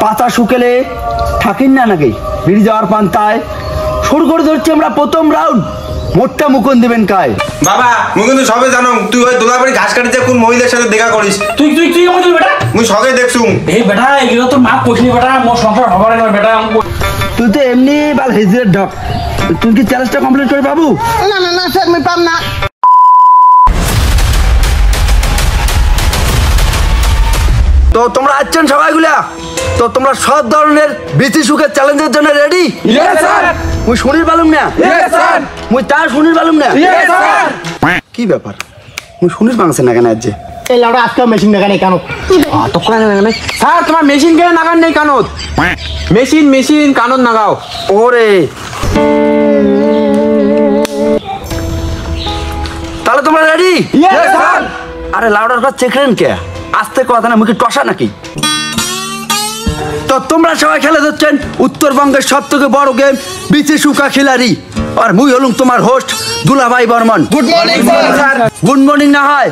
পাতা শুকেলে থাকিন না নাকি বিড়ি যাওয়ার পান্তায় শুরু করে ধরছি আমরা প্রথম রাউন্ড। মোটটা মুকুন দিবেন কায় বাবা মুকুন তো সবে জানো তুই ওই দোলাবাড়ি ঘাস কাটিতে কোন মহিলার সাথে দেখা করিস তুই তুই তুই আমার বেটা মুই সবে দেখছু এই বেটা এগুলো তোর মা কইনি বেটা মোর সংসার হবার না বেটা। তুই তো এমনি বাল হিজরের ঢক। তুই কি চ্যালেঞ্জটা কমপ্লিট করে পাবো? না না না স্যার আমি পাম না। তো তোমরা আছেন সবাইগুলা? তো তোমরা সব ধরনের বিচি সুখের চ্যালেঞ্জের জন্য রেডি? Yes sir. মুই শুনির পালুম না। Yes sir. মুই তা শুনির পালুম না। Yes sir. কি ব্যাপার মুই শুনির পাংছে না কেন আজ? এই লাউডা আজকে মেশিন লাগানে কেন? তো কোন লাগানে স্যার তোমার মেশিন কেন লাগান নেই কানত? মেশিন মেশিন কানত লাগাও। ওরে তাহলে তোমরা রেডি? Yes sir. আরে লাউডার কথা চেকরেন কে? আস্তে কথা না মুখে টসা নাকি? তো তোমরা সবাই খেলে যাচ্ছেন উত্তরবঙ্গের সব থেকে বড় গেম বিচি সুখা খিলাড়ি। আর মুই হলুম তোমার হোস্ট দুলাভাই Barman. Good morning sir. Good morning না হয়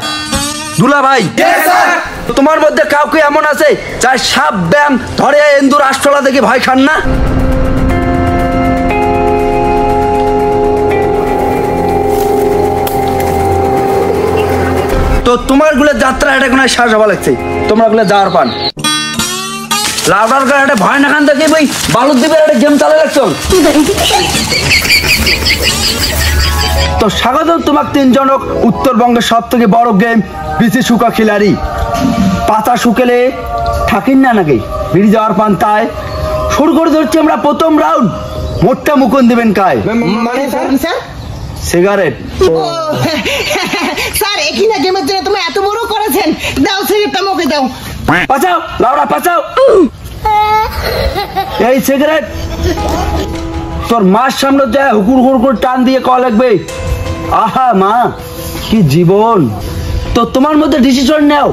দুলাভাই? Yes sir. তোমার মধ্যে কাউকে এমন আছে যার সাপ ব্যায়াম ধরে এন্দুর আষ্টলা দেখে ভয় খান না? তো তোমার গুলো যাত্রা এটা কোনো শ্বাস হওয়া লাগছে, তোমরা গুলো যাওয়ার পান লাউডার করে একটা ভয় না খান দেখে ভাই বালুদ্বীপের একটা গেম চালে লাগছো। তো স্বাগতম তোমার তিনজনক উত্তরবঙ্গের সব থেকে বড় গেম বিচি সুখা খিলাড়ি। পাতা শুকেলে থাকিন না নাকি বিড়ি যাওয়ার পান্তায় শুরু করে ধরছি আমরা প্রথম রাউন্ড। মোটটা মুকুন দিবেন কায়? মানে স্যার স্যার সিগারেট। স্যার একই না গেমের জন্য তুমি এত বড় করেছেন। দাও সিগারেটটা মুখে দাও। পাচাও লাউড়া পাচাও। এই সিগারেট তোর মার সামনে যায় হুকুর হুকুর করে টান দিয়ে কল লাগবে। আহা মা কি জীবন। তো তোমার মধ্যে ডিসিশন নাও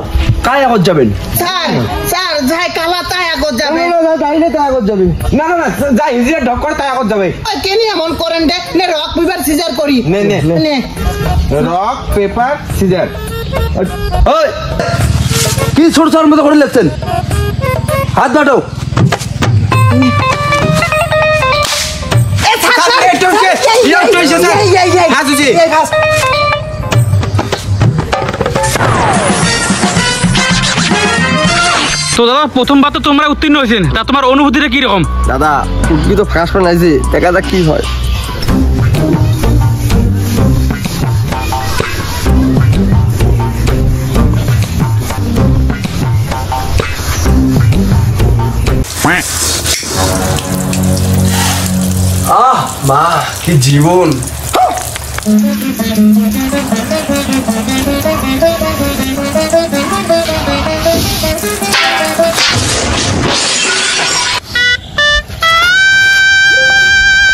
কায় আগত যাবেন? স্যার স্যার যাই কালা তাই আগত যাবে। না না না যা ইজিয়া ঢক করে তাই আগত যাবে। ওই কেন এমন করেন রে? নে রক পেপার সিজার করি। নে নে নে রক পেপার সিজার। ওই কি ছোট ছোট মতো করে লাগছেন? হাত বাটো। এ স্যার স্যার এটা হচ্ছে ইয়া তো এসে স্যার হাত উঠি। তো দাদা প্রথমবার তো তোমরা উত্তীর্ণ হয়েছেন, তা তোমার অনুভূতিটা কি রকম? দাদা ফুটবি তো ফাঁস করে নাইছে, দেখা যাক কি হয়। আহ মা কি জীবন।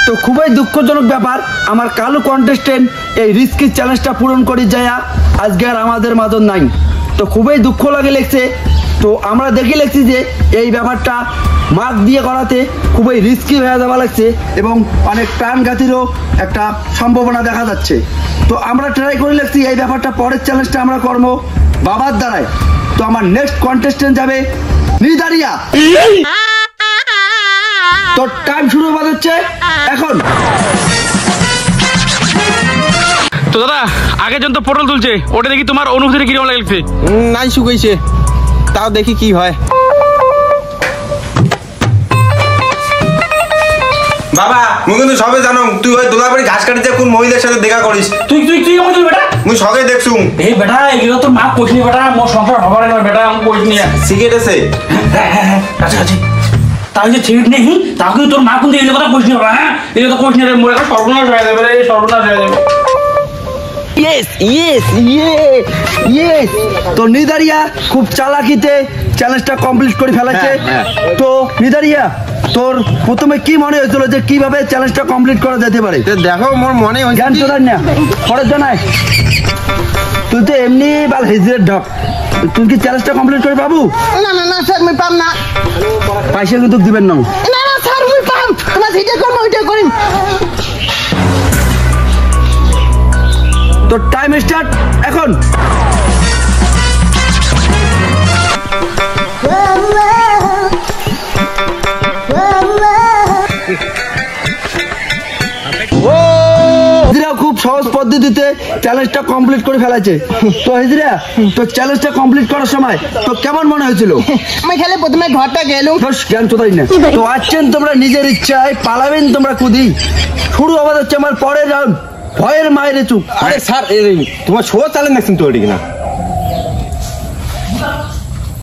তো খুবই দুঃখজনক ব্যাপার, আমার কালো কন্টেস্টেন্ট এই রিস্কি চ্যালেঞ্জটা পূরণ করে যায় আজকে আর আমাদের মাঝে নাই। তো খুবই দুঃখ লাগে লেগছে। তো আমরা দেখে লেগছি যে এই ব্যাপারটা মার্ক দিয়ে করাতে খুবই রিস্কি হয়ে যাওয়া লাগছে এবং অনেক প্রাণঘাতীরও একটা সম্ভাবনা দেখা যাচ্ছে। তো আমরা ট্রাই করে লেগছি এই ব্যাপারটা পরের চ্যালেঞ্জটা আমরা করব বাবার দ্বারাই। তো আমার নেক্সট কন্টেস্টেন্ট যাবে নিদারিয়া। তো টাইম শুরু হচ্ছে এখন। তো দাদা আগে জন তো পটল তুলছে, ওটা দেখি তোমার অনুভূতিটা কিরকম লাগছে? নাই শুকাইছে, তাও দেখি কি হয়। বাবা মুকুন তো সবে জানো তুই ওই দোলাবাড়ি ঘাস কাটিতে কোন মহিলার সাথে দেখা করিস তুই তুই তুই আমার বেটা মুই সবে দেখছু এই বেটা এগুলো তোর মা কইনি বেটা মোর সংসার হবার না বেটা আমি কইনি। সিগারেট আছে? আচ্ছা আচ্ছা তাহলে যে ঠিক নেই তাও কিন্তু তোর মা কিন্তু এই কথা কইনি বাবা। হ্যাঁ এই কথা কইনি রে, মোর একটা সর্বনাশ হয়ে যাবে রে, সর্বনাশ হয়ে যাবে। Yes yes yes. তো নিদারিয়া খুব চালাকিতে চ্যালেঞ্জটা কমপ্লিট করে ফেলেছে। তো নিদারিয়া তোর প্রথমে কি মনে হয়েছিল যে কিভাবে চ্যালেঞ্জটা কমপ্লিট করা যেতে পারে? দেখো মোর মনে হয়েছে জ্ঞান চোদার না পরের জানাই। তুই তো এমনি বাল হিজরের ঢক। তুই কি চ্যালেঞ্জটা কমপ্লিট করে পাবো? না না না স্যার আমি পাম না। পয়সা কিন্তু দিবেন না। না না স্যার আমি পাম। তোমার যেটা করবো ওইটা করিন। তো টাইম স্টার্ট এখন। পদ্ধতিতে চ্যালেঞ্জটা কমপ্লিট করে ফেলেছে। তো হিজরা তো চ্যালেঞ্জটা কমপ্লিট করার সময় তো কেমন মনে হয়েছিল? আমি খেলে প্রথমে ঘরটা গেলুম। জ্ঞান কোথায় না তো আসছেন তোমরা নিজের ইচ্ছায়, পালাবেন তোমরা কুদি। শুরু আবার হচ্ছে আমার পরের রাউন্ড, ভয়ের মায়ের চুপ। আরে স্যার তোমার শো চ্যালেঞ্জ দেখছেন তো ওটি কিনা?